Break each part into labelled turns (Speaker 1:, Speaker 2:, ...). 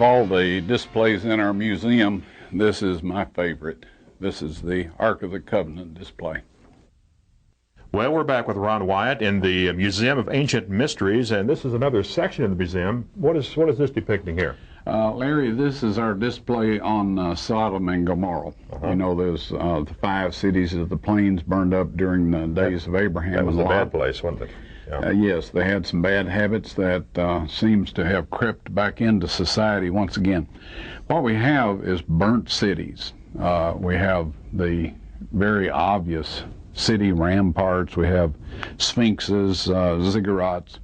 Speaker 1: Of all the displays in our museum, this is my favorite. This is the Ark of the Covenant display.
Speaker 2: Well, we're back with Ron Wyatt in the Museum of Ancient Mysteries, and this is another section of the museum. What is this depicting here?
Speaker 1: Larry, this is our display on Sodom and Gomorrah. You know, there's the 5 cities of the plains burned up during the days of Abraham.
Speaker 2: That was
Speaker 1: and
Speaker 2: a
Speaker 1: Lot.
Speaker 2: bad place, wasn't it? Yeah.
Speaker 1: Yes, they had some bad habits that seems to have crept back into society once again. What we have is burnt cities. We have the very obvious city ramparts. We have sphinxes, ziggurats,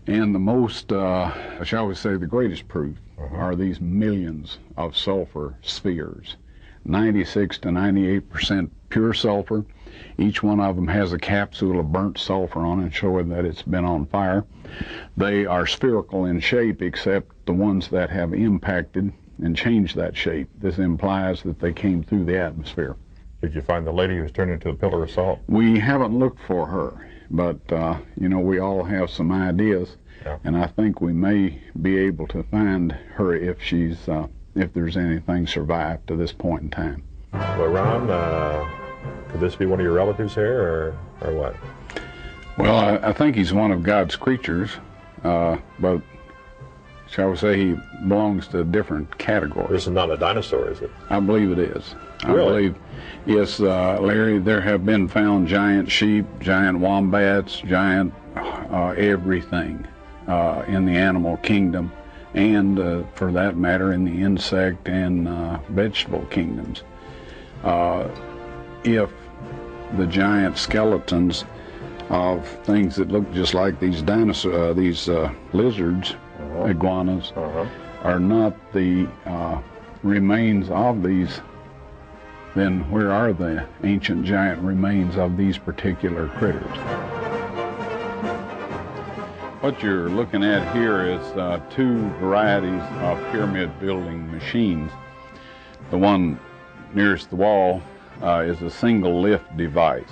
Speaker 1: and the most, shall we say, the greatest proof are these millions of sulfur spheres. 96 to 98% pure sulfur. Each one of them has a capsule of burnt sulfur on it, showing that it's been on fire. They are spherical in shape, except the ones that have impacted and changed that shape. This implies that they came through the atmosphere.
Speaker 2: Did you find the lady who was turned into a pillar of salt?
Speaker 1: We haven't looked for her, but you know, we all have some ideas, and I think we may be able to find her if she's if there's anything survived to this point in time.
Speaker 2: Well, Ron, could this be one of your relatives here, or what?
Speaker 1: Well, I think he's one of God's creatures, but shall we say he belongs to a different category.
Speaker 2: This is not a dinosaur, is it?
Speaker 1: I believe it is.
Speaker 2: Really?
Speaker 1: I believe, yes, Larry, there have been found giant sheep, giant wombats, giant everything in the animal kingdom, and for that matter in the insect and vegetable kingdoms. If the giant skeletons of things that look just like these dinosaur, these lizards, iguanas, are not the remains of these, then where are the ancient giant remains of these particular critters? What you're looking at here is 2 varieties of pyramid building machines. The one nearest the wall is a single lift device.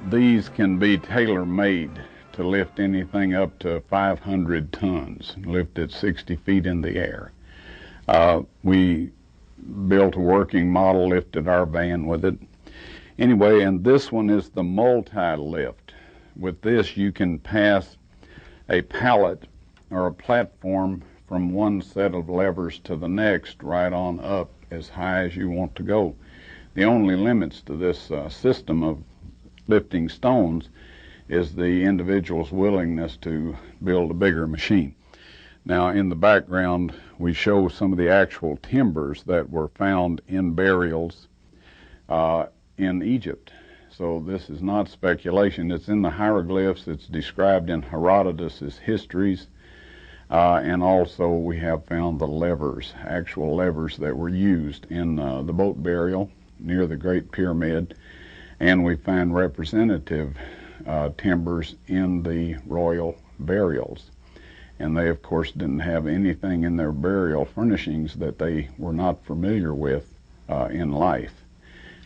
Speaker 1: These can be tailor-made to lift anything up to 500 tons, lifted 60 feet in the air. We built a working model, lifted our van with it. Anyway, and this one is the multi-lift. With this, you can pass a pallet or a platform from one set of levers to the next, right on up as high as you want to go. The only limits to this system of lifting stones is the individual's willingness to build a bigger machine. Now, in the background, we show some of the actual timbers that were found in burials in Egypt. So this is not speculation. It's in the hieroglyphs. It's described in Herodotus's histories. And also we have found the levers, actual levers that were used in the boat burial near the Great Pyramid. And we find representative timbers in the royal burials. And they, of course, didn't have anything in their burial furnishings that they were not familiar with in life.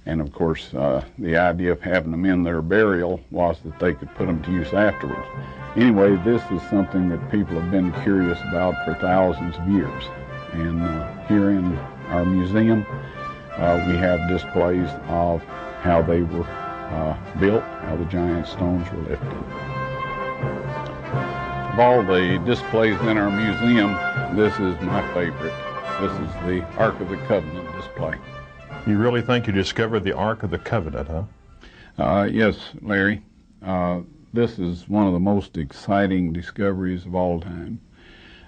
Speaker 1: And, of course, the idea of having them in their burial was that they could put them to use afterwards. Anyway, this is something that people have been curious about for thousands of years. And here in our museum, we have displays of how they were built, how the giant stones were lifted. Of all the displays in our museum, this is my favorite. This is the Ark of the Covenant display.
Speaker 2: You really think you discovered the Ark of the Covenant, huh?
Speaker 1: Yes, Larry. This is one of the most exciting discoveries of all time.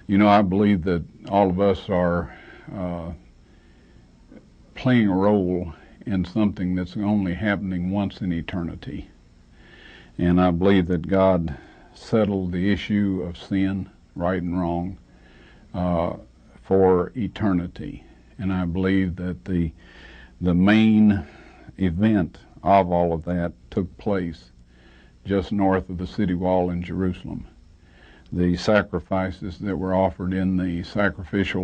Speaker 1: You know, I believe that all of us are playing a role in something that's only happening once in eternity. And I believe that God settled the issue of sin, right and wrong, for eternity. And I believe that the main event of all of that took place just north of the city wall in Jerusalem. The sacrifices that were offered in the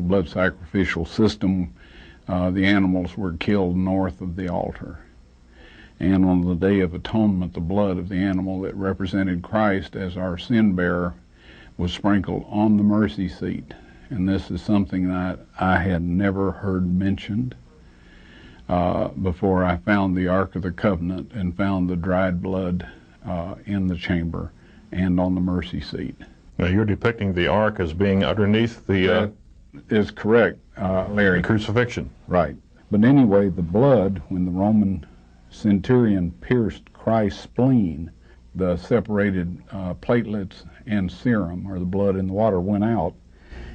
Speaker 1: blood sacrificial system, the animals were killed north of the altar. And on the Day of Atonement, the blood of the animal that represented Christ as our sin bearer was sprinkled on the mercy seat and this is something that I had never heard mentioned before I found the Ark of the Covenant and found the dried blood in the chamber and on the mercy seat.
Speaker 2: Now you're depicting the ark as being underneath the...
Speaker 1: That is correct, Larry.
Speaker 2: The crucifixion.
Speaker 1: Right. But anyway, the blood, when the Roman centurion pierced Christ's spleen, the separated platelets and serum, or the blood in the water, went out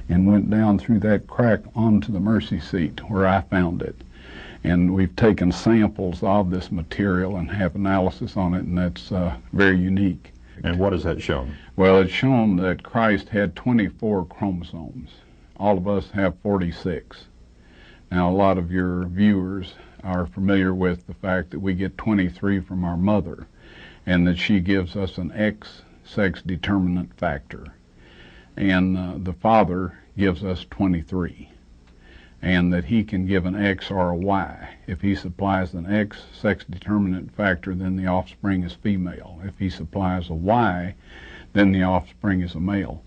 Speaker 1: and went down through that crack onto the mercy seat where I found it. And we've taken samples of this material and have analysis on it, and that's very unique.
Speaker 2: And what has that shown?
Speaker 1: Well, it's shown that Christ had 24 chromosomes. All of us have 46. Now, a lot of your viewers are familiar with the fact that we get 23 from our mother, and that she gives us an X sex determinant factor. And the father gives us 23. And that he can give an X or a Y. If he supplies an X sex determinant factor, then the offspring is female. If he supplies a Y, then the offspring is a male.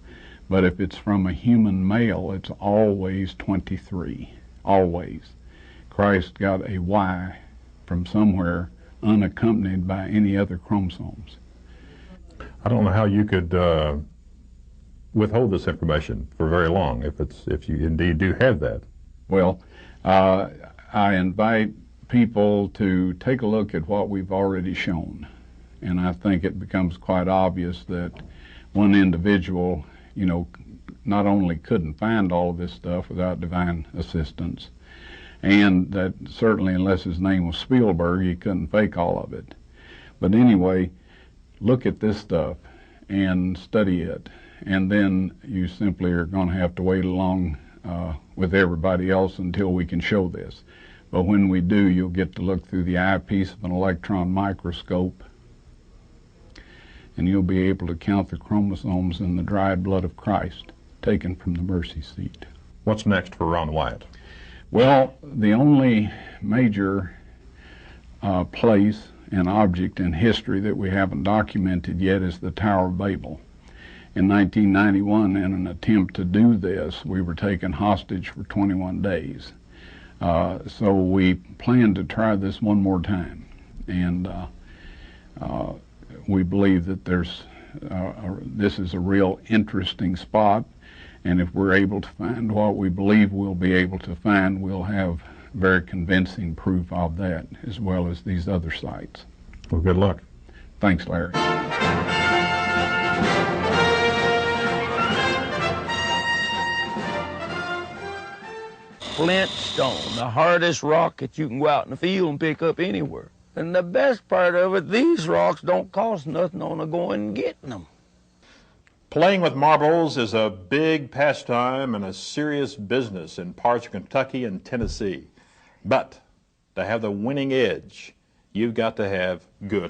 Speaker 1: But if it's from a human male, it's always 23. Always. Christ got a Y from somewhere unaccompanied by any other chromosomes.
Speaker 2: I don't know how you could withhold this information for very long if you indeed do have that.
Speaker 1: Well, I invite people to take a look at what we've already shown. And I think it becomes quite obvious that one individual, not only couldn't find all of this stuff without divine assistance, and that certainly unless his name was Spielberg, he couldn't fake all of it. But anyway, look at this stuff and study it. And then you simply are going to have to wait along with everybody else until we can show this. But when we do, you'll get to look through the eyepiece of an electron microscope, and you'll be able to count the chromosomes in the dried blood of Christ taken from the mercy seat.
Speaker 2: What's next for Ron Wyatt?
Speaker 1: Well, the only major place and object in history that we haven't documented yet is the Tower of Babel. In 1991, in an attempt to do this, we were taken hostage for 21 days. So we plan to try this one more time. And we believe that this is a real interesting spot. And if we're able to find what we believe we'll be able to find, we'll have very convincing proof of that, as well as these other sites.
Speaker 2: Well, good luck.
Speaker 1: Thanks, Larry.
Speaker 3: Flintstone, the hardest rock that you can go out in the field and pick up anywhere. And the best part of it, these rocks don't cost nothing on a going and getting them.
Speaker 2: Playing with marbles is a big pastime and a serious business in parts of Kentucky and Tennessee. But to have the winning edge, you've got to have good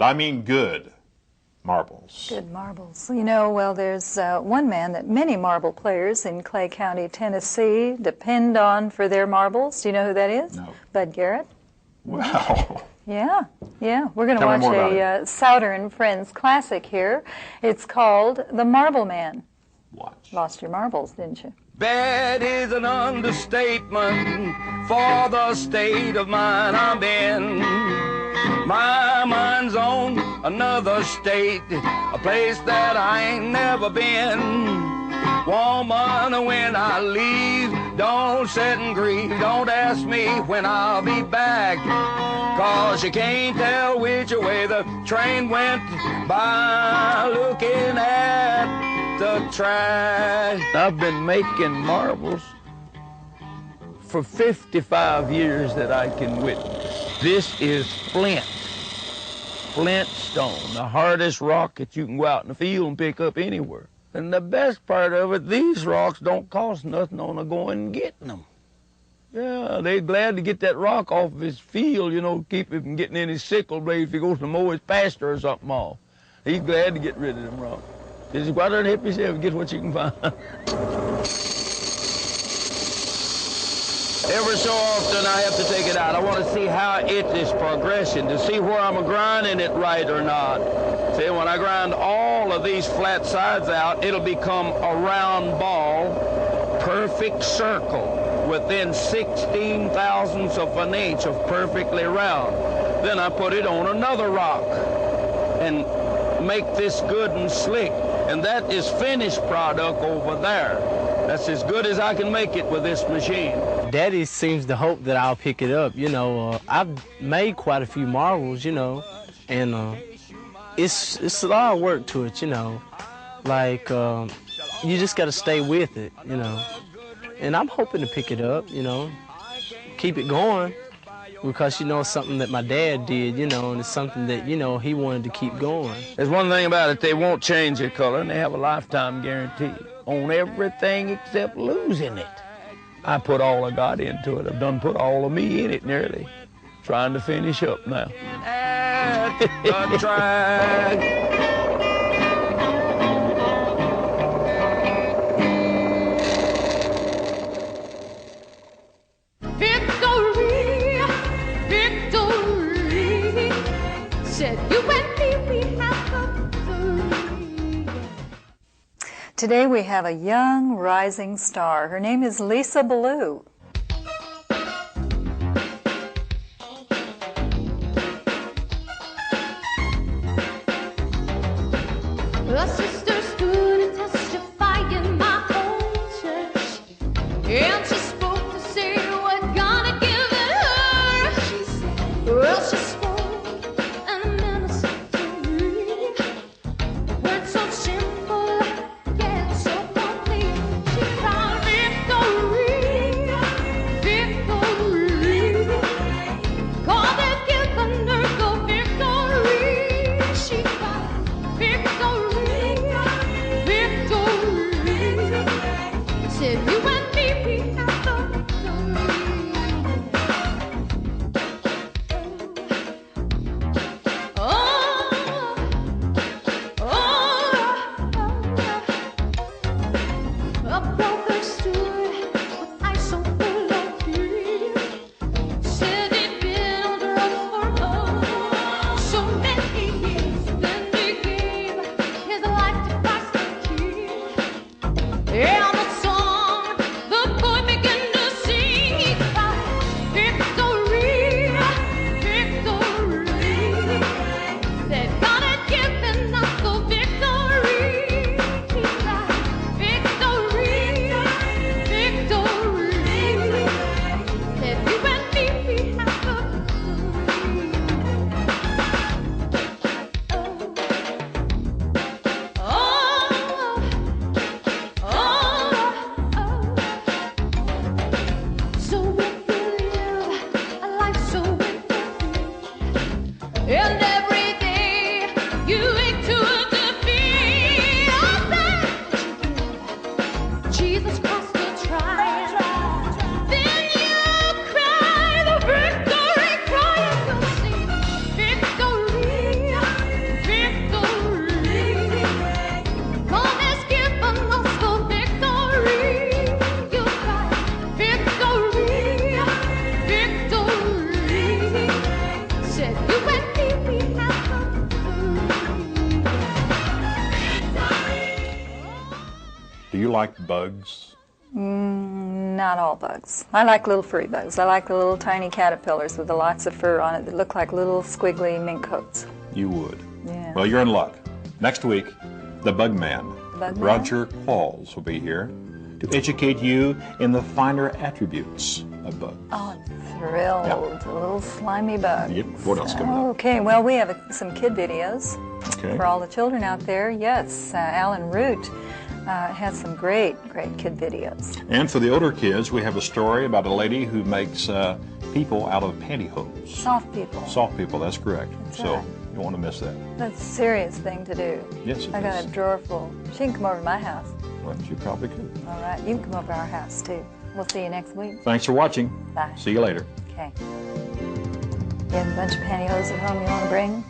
Speaker 2: marbles.
Speaker 4: Good marbles. Well, there's one man that many marble players in Clay County, Tennessee depend on for their marbles. Do you know who that is?
Speaker 2: No.
Speaker 4: Bud Garrett.
Speaker 2: Wow.
Speaker 4: Yeah. We're going to
Speaker 2: Tell me
Speaker 4: watch
Speaker 2: more
Speaker 4: a Souter and Friends classic here. It's called The Marble Man.
Speaker 2: Watch.
Speaker 4: Lost your marbles, didn't you?
Speaker 3: Bad is an understatement for the state of mind I'm in. My mind's on another state, a place that I ain't never been. Woman, when I leave, don't sit and grieve. Don't ask me when I'll be back, 'cause you can't tell which way the train went by looking at the track. I've been making marbles for 55 years that I can witness. This is flintstone, the hardest rock that you can go out in the field and pick up anywhere. And the best part of it, these rocks don't cost nothing on a going and getting them. Yeah, they're glad to get that rock off of his field, keep him from getting any sickle blade if he goes to mow his pasture or something off. He's glad to get rid of them rocks. Just go out there and help yourself and get what you can find. Every so often I have to take it out. I want to see how it is progressing, to see where I'm grinding it right or not. See, when I grind all of these flat sides out, it'll become a round ball, perfect circle within 16 thousandths of an inch of perfectly round. Then I put it on another rock and make this good and slick. And that is finished product over there. That's as good as I can make it with this machine.
Speaker 5: Daddy seems to hope that I'll pick it up. You know, I've made quite a few marbles, you know, and it's a lot of work to it, you know. Like, you just got to stay with it, you know. And I'm hoping to pick it up, you know, keep it going, because, you know, it's something that my dad did, you know, and it's something that, you know, he wanted to keep going.
Speaker 3: There's one thing about it, they won't change their color, and they have a lifetime guarantee on everything except losing it. I put all I got into it. I've done put all of me in it nearly. Trying to finish up now. At the track.
Speaker 6: Victory, victory, said you and me, we have victory.
Speaker 4: Today we have a young rising star. Her name is Lisa Ballou.
Speaker 6: A sister stood to testify in my own church, and she spoke to say what God had given her. She said, well, she spoke and ministered to me. Words so simple, yet so complete. She found victory, victory. God had given her the victory. She found victory, victory. Said you and me, we have the victory. Oh, a brother stood with eyes so full of tears. Said he'd been on drugs for so many years. Then he gave his life to Christ the King. And the song the boy began to sing, he cried, victory, victory. Said God had given us the victory. He cried, victory, victory. Said you and me, we have the so if you live a life so incomplete, and every day you ache to defeat, Jesus Christ will try. Then you cry the victory cry, and you'll sing victory, victory. God has given us the victory. You cry victory, victory. Said you and me, we have victory.
Speaker 2: Do you like bugs?
Speaker 4: Not all bugs. I like little furry bugs. I like the little tiny caterpillars with the lots of fur on it that look like little squiggly mink coats.
Speaker 2: You would.
Speaker 4: Yeah.
Speaker 2: Well, you're in luck. Next week, the Bug Man,
Speaker 4: Bug Man?
Speaker 2: Roger Qualls, will be here to educate you in the finer attributes of bugs.
Speaker 4: Oh, I'm thrilled.
Speaker 2: Yeah.
Speaker 4: Little slimy bugs.
Speaker 2: Yep. What else coming up?
Speaker 4: Okay, well, we have some kid videos
Speaker 2: Okay.
Speaker 4: for all the children out there. Yes, Alan Root has some great kid videos.
Speaker 2: And for the older kids, we have a story about a lady who makes people out of pantyhose.
Speaker 4: Soft people.
Speaker 2: Soft people, that's correct.
Speaker 4: That's
Speaker 2: So
Speaker 4: right.
Speaker 2: you don't want to miss that.
Speaker 4: That's a serious thing to do.
Speaker 2: Yes, it
Speaker 4: I got
Speaker 2: is.
Speaker 4: a drawer full. She can come over to my house.
Speaker 2: Well, you probably could.
Speaker 4: All right, you can come over to our house too. We'll see you next week.
Speaker 2: Thanks for watching.
Speaker 4: Bye.
Speaker 2: See you later.
Speaker 4: Okay. You have a bunch of pantyhose at home you want to bring?